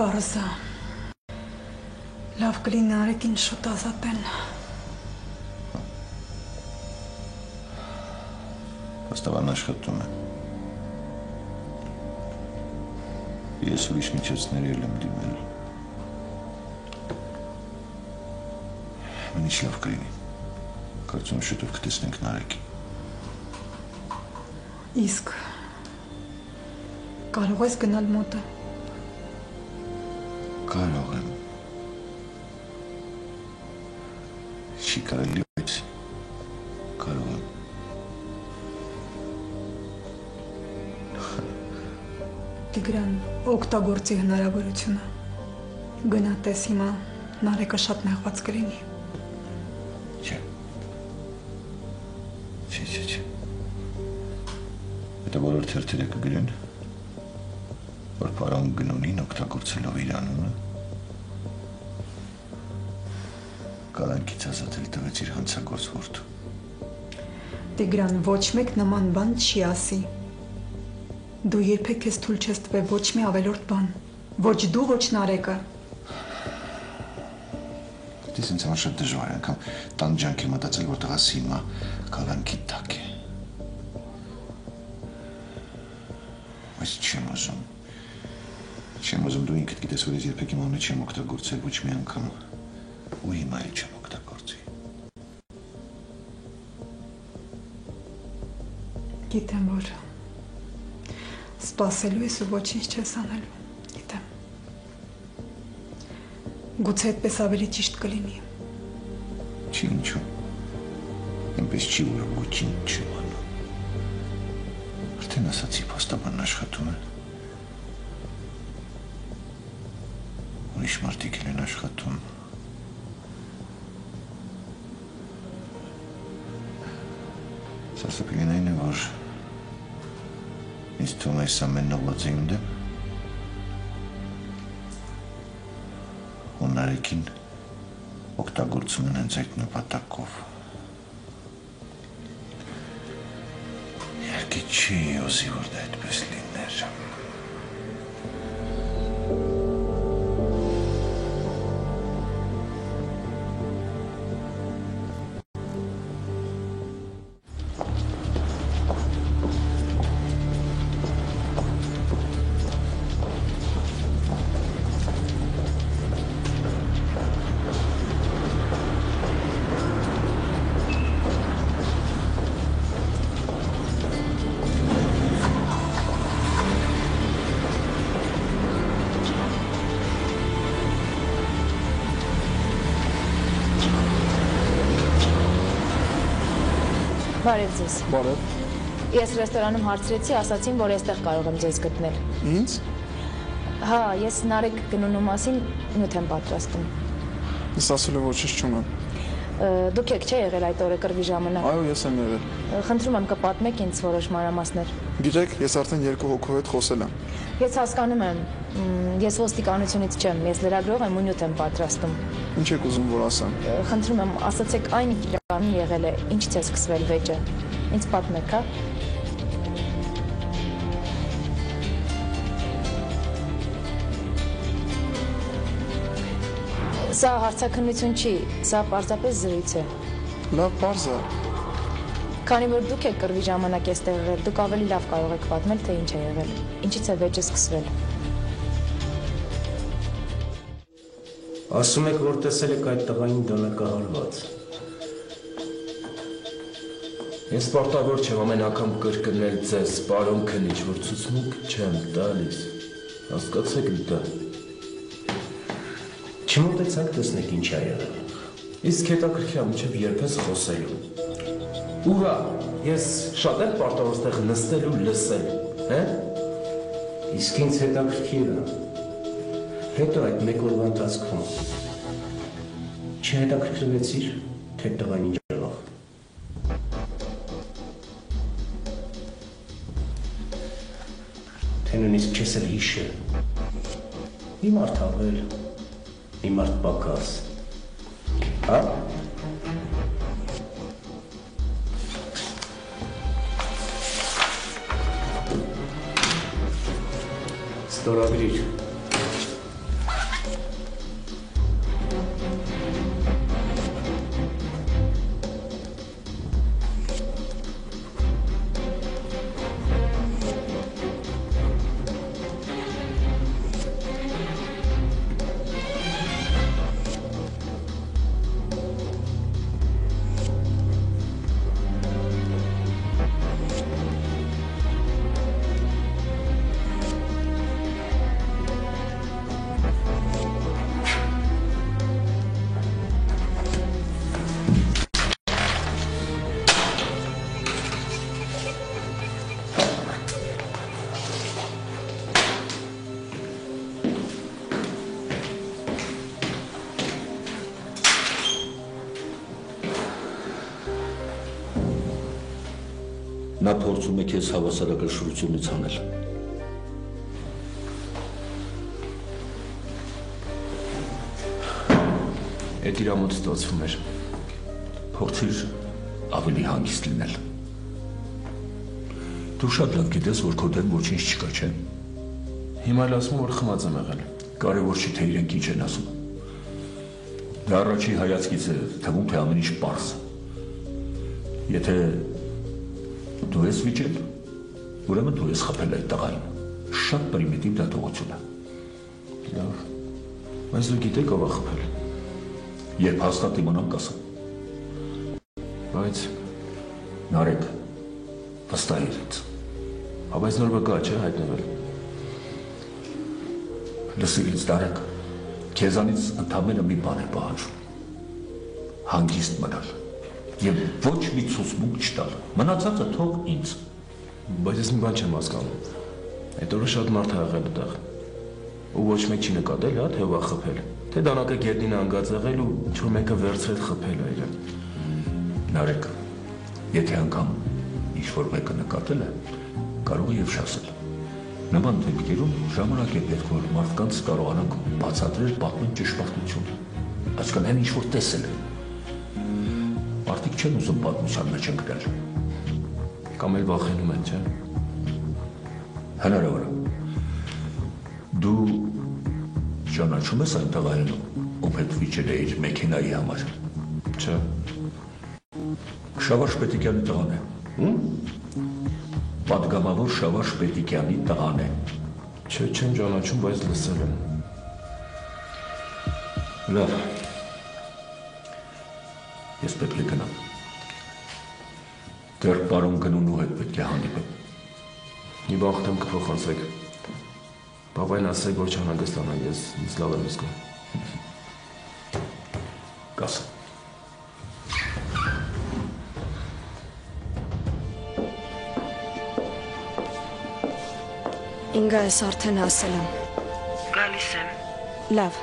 Պարզա, լավ կլինի Արեգին շուտ ազատեն։ Պաստավան աշխատում է։ Ես ուրիշ միջոցների էլ եմ դիմել։ Մեն ինչ լավ կլինի։ Կարծում շուտով կտեսնենք Նարեկին։ Իսկ կարող ես գնալ մոտը։ Կարող եմ։ Չի կարելի, բայց կարող եմ։ Տիգրան, օգտագործի հնարավորությունը։ Գնա տես հիմա Նարեկը շատ նեղված կլինի։ Չէ։ Չէ։ Հետո բոլոր թերթերը կգրեն, որ պարոն Գնունին օգտագործելով իր անունը կալանքից ազատել տվեց իր հանցագործ որդու։ Տիգրան, ոչ մեկ նման բան չի ասի։ Դու երբեք ես թույլ չես տվել ոչ մի ավելորդ բան, ոչ դու, ոչ Նարեկը։ Դες ինձ համար շատ դժվար է, անգամ տանջանք եմ մտածել, որ տղաս հիմա կալանքի տակ է։ Բայց չեմ ուզում, դու ինքդ գիտես, որ ես երբեք իմ անունը չեմ օգտագործել ոչ մի անգամ, ու հիմա էլ չեմ օգտագործի։ Գիտեմ, որ սպասելու ես ու ոչինչ չես անելու, գիտեմ։ Գուցե այդպես ավելի ճիշտ կլինի։ Չի ինչու, այնպես չի, որ ոչինչ չեմ անում։ Արդեն ասացի, փաստաբանն աշխատում է։ Ուրիշ մարդիկ էլ են աշխատում։ Սարսափելին այն է, որ ինձ թվում է այս ամենն ուղղված է իմ դեմ։ Ու Նարեկին օգտագործում են հենց այդ նպատակով։ Իհարկե չի ուզի, որ դա այդպես լիներ։ Բարև ձեզ։ Բարև։ Ես ռեստորանում հարցրեցի, ասացին, որ այստեղ կարող եմ ձեզ գտնել։ Ինձ։ Հա, ես Նարեկ Գնունու մասին նյութ եմ պատրաստում։ Ես ասել եմ ոչինչ չունեմ։ Դուք եք չէ եղել այդ օրը կռվի ժամանակ։ Այո, ես եմ եղել։ Խնդրում եմ կպատմեք ինձ որոշ մանրամասներ։ Գիտեք, ես արդեն 2 հոգու հետ խոսել եմ։ Ես հասկանում եմ, ես ոստիկանությունից չեմ, ես լրագրող եմ ու նյութ եմ պատրաստում։ Ինչ եք ուզում որ ասեմ։ Խնդրում եմ, ասացեք այն ինչ իրականում եղել է, ինչից է սկսվել վեճը։ Ինձ պատմեք, հա։ Սա հարցաքննություն չի, սա պարզապես զրույց է։ Լավ, պարզ է։ Քանի որ դուք եք կռվի ժամանակ այստեղ եղել, դուք ավելի լավ կարող եք պատմել, թե ինչ է եղել, ինչից է վեճը սկսվել։ Ասում եք, որ տեսել եք այդ տղային դանակահարված։ Ես պարտավոր չեմ ամեն անգամ կրկնել ձեզ, պարոն քնիչ, որ ցուցմունք չեմ տալիս։ Հասկացեք դա։ Չմոտեցաք տեսնեք ինչ է եղել։ Իսկ հետաքրքիր մինչև երբ ես խոսելու։ Ուրա, ես շատ եմ պարտավոր ստեղ նստել ու լսել, հե՞։ Իսկ ինձ հետաքրքիր է։ Հետո այդ մեկ օրվա ընթացքում չհետաքրքրվեցիր, թե տղան ինչ եղավ։ Թե նույնիսկ չես էլ հիշել։ Մի մարդ ավել, մի մարդ պակաս, հա։ Ստորագրիր։ Նա փորձում է քեզ հավասարակշռությունից հանել։ Այդ իր ամոթ ստացվում էր։ Փորձիր ավելի հանգիստ լինել։ Դու շատ լավ գիտես, որ քո դեմ ոչինչ չկա, չէ՞։ Հիմա էլ ասում որ խմած եմ եղել։ Կարևոր չի, թե իրենք ինչ են ասում։ Դա առաջի հայացքից է թվում, թե ամեն ինչ պարզ։ Եթե դու ես վիճել, ուրեմն դու ես խփել այդ տղային։ Շատ պրիմիտիվ դատողություն է։ Լավ։ Բայց դու գիտեք ով է խփել։ Երբ հաստատ իմանամ կասեմ։ Բայց Նարեկ, վստահիր ինձ։ բայց նոր վկա չէ հայտնվել։ Լսիր ինձ, Նարեկ, քեզանից ընդամենը մի բան է պահանջում։ Հանգիստ մնալ եւ ոչ մի ցուցմունք չտալ։ Մնացածը թող ինձ։ Բայց ես մի բան չեմ հասկանում։ Այդ օրը շատ մարդ ա եղել այդտեղ։ Ու ոչ մեկ չի նկատել, հա, թե ով ա խփել։ Թե դանակը գետնին անգած եղել ու ինչ-որ մեկը վերցրել խփել ա իրեն։ Նարեկ, եթե անգամ ինչ-որ մեկը նկատել է, կարող է եւ շասել։ Նման դեպքերում ժամանակ է պետք, որ մարդկանց կարողանանք բացատրել պատմեն ճշմարտությունը։ Այսինքն այն ինչ-որ տեսել են։ Մարդիկ չեն ուզում պատմության մեջ ընկնել։ Կամ էլ վախենում են, չէ՞։ Հնարավոր է։ Դու ճանաչում ես այն տղային, ով հետ վիճել է իր մեքենայի համար։ Չէ։ Շավարժ Պետիկյանի տղան է։ Պատգամավոր Շավարժ Պետիկյանի տղան է։ Չէ, չեմ ճանաչում, բայց լսել եմ։ Լավ։ Ես պետք է գնամ։ Դեռ պարոն Գնունու հետ պետք է հանդիպեմ։ Մի բան խտեմ կփոխանցեք։ Բավայն ասեք, որ չանհանգստանա, ես ինձ լավ եմ զգում։ Կասեմ։ Ինգա ես արդեն ասել եմ։ Գալիս եմ։ Լավ։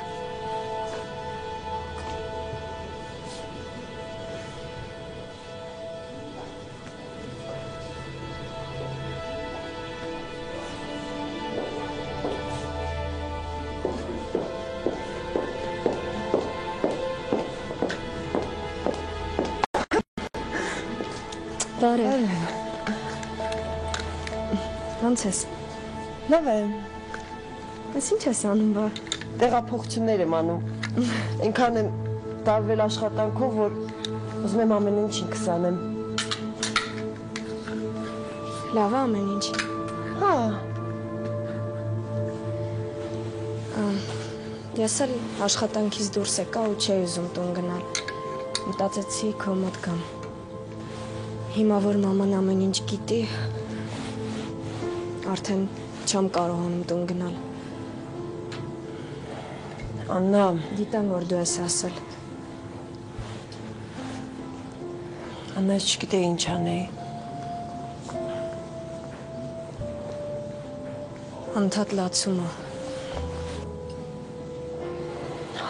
Բարև։ Ոնց ես։ Լավ եմ։ Ես ինչ ես անում բա։ Տեղափոխություններ եմ անում։ Այնքան եմ տարվել աշխատանքով, որ ուզում եմ ամեն ինչ ինքս անեմ։ Լավ է ամեն ինչ։ Հա, Ես էլ աշխատանքից դուրս եկա ու չէի ուզում տուն գնալ։ Մտածեցի քո մոտ գամ։ Հիմա որ մաման ամեն ինչ գիտի, արդեն չեմ կարողանում տուն գնալ։ Աննա, Գիտեմ, որ դու ես ասել։ Աննա, ես չգիտեի ինչ անեի։ Անդադ լացումը։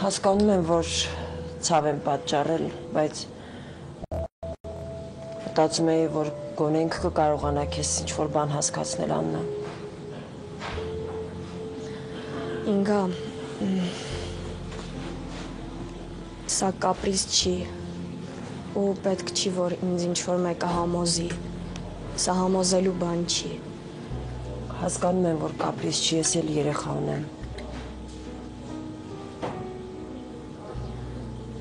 Հասկանում եմ, որ ցավ եմ պատճառել, բայց մտածում էի, որ գոնե ինքը կկարողանա քեզ ինչ-որ բան հասկացնել, Աննա։ Ինգա, սա կապրիզ չի, ու պետք չի, որ ինձ ինչ-որ մեկը համոզի, սա համոզելու բան չի։ Հասկանում եմ, որ կապրիզ չի, ես էլ երեխա ունեմ։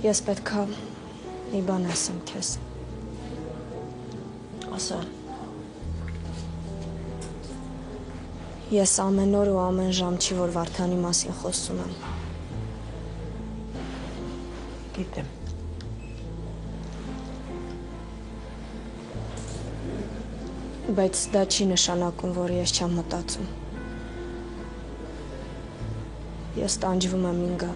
Ես պետքա մի բան ասեմ քեզ։ Ասա։ Ես ամեն օր ու ամեն ժամ չի, որ Վարդանի մասին խոսում եմ։ Գիտեմ։ Բայց դա չի նշանակում, որ ես չեմ մտածում։ Ես տանջվում եմ ինգա։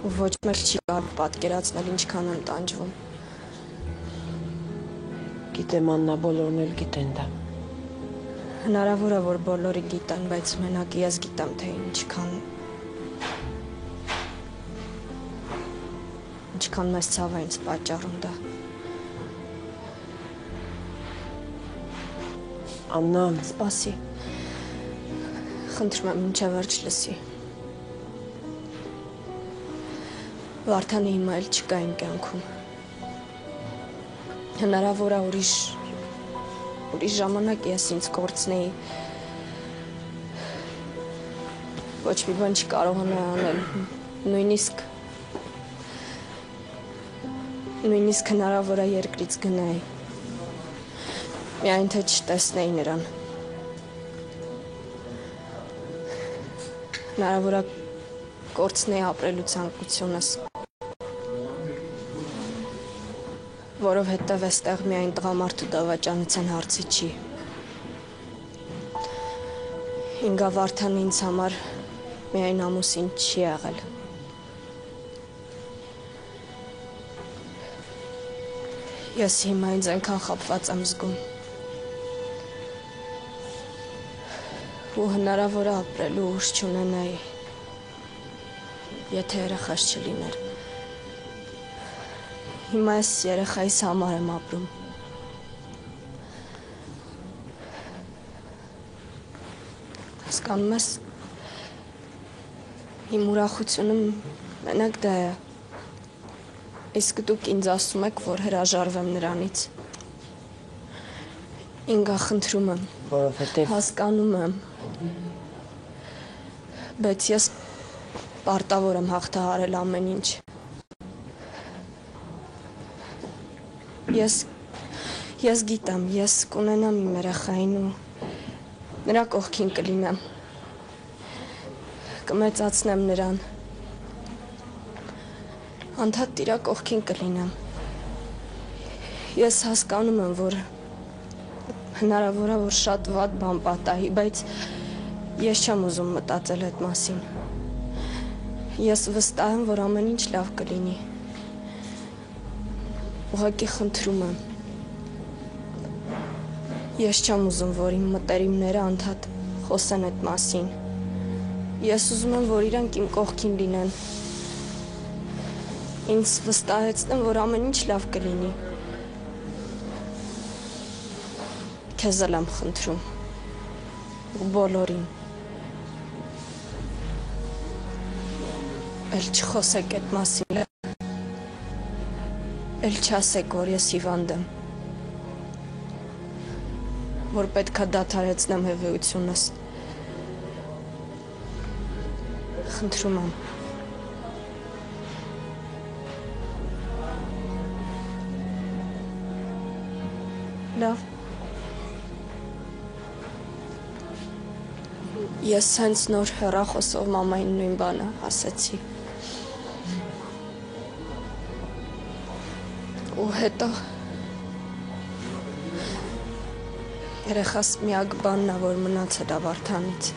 Ու ոչ մեկ չի կարող պատկերացնել ինչքան եմ տանջվում։ Գիտեմ, Աննա, բոլորն էլ գիտեն դա։ Հնարավոր է, որ բոլորը գիտեն, բայց մենակ ես գիտեմ, թե ինչքան մեծ ցավ է ինձ պատճառում դա։ Աննա, Սպասի։ Խնդրում եմ մինչև վերջ լսի։ Վարդանը հիմա էլ չկա իմ կյանքում։ Հնարավոր է ուրիշ ժամանակ ես ինձ կորցնեի։ Ոչ մի բան չկարողանա անել, նույնիսկ հնարավոր է երկրից գնայի։ Միայն թե չտեսնեի նրան։ Հնարավոր է կորցնեի ապրելու ցանկությունս։ Որովհետև այստեղ միայն տղամարդու դավաճանության հարցի չի։ Ինգա Վարդան ինձ համար միայն ամուսին չի եղել։ Ես հիմա ինձ այնքան խաբված եմ զգում։ Ու հնարավոր է ապրելու ուժ չունենայի, եթե երեխաս չլիներ։ Հիմա ես երեխայիս համար եմ ապրում։ Հասկանում ես, իմ ուրախությունը մենակ դա է։ Իսկ դուք ինձ ասում եք, որ հրաժարվեմ նրանից։ Ինգա, խնդրում եմ։ որովհետև Հասկանում եմ։ Բայց ես պարտավոր եմ հաղթահարել ամեն ինչ։ Ես գիտեմ, ես կունենամ իմ երեխային ու նրա կողքին կլինեմ։ Կմեծացնեմ նրան։ Անդադ իրա կողքին կլինեմ։ Ես հասկանում եմ, որ հնարավոր է, որ շատ վատ բան պատահի, բայց ես չեմ ուզում մտածել այդ մասին։ Ես վստահ եմ, որ ամեն ինչ լավ կլինի։ Ուղղակի խնդրում եմ։ Ես չեմ ուզում, որ իմ մտերիմները անդադ խոսեն այդ մասին։ Ես ուզում եմ, որ իրանք իմ կողքին լինեն։ Ինձ վստահեցնեն, որ ամեն ինչ լավ կլինի։ Քեզ էլ եմ խնդրում։ Ու բոլորին։ Էլ չխոսեք այդ մասին։ Էլ չասեք, որ ես հիվանդ եմ, որ պետք է դադարեցնեմ հևեությունս։ Խնդրում եմ։ Լավ։ Ես հենց նոր հեռախոսով մամային նույն բանը ասեցի։ Ու հետո երեխաս միակ բանն է, որ մնացել է Վարդանից։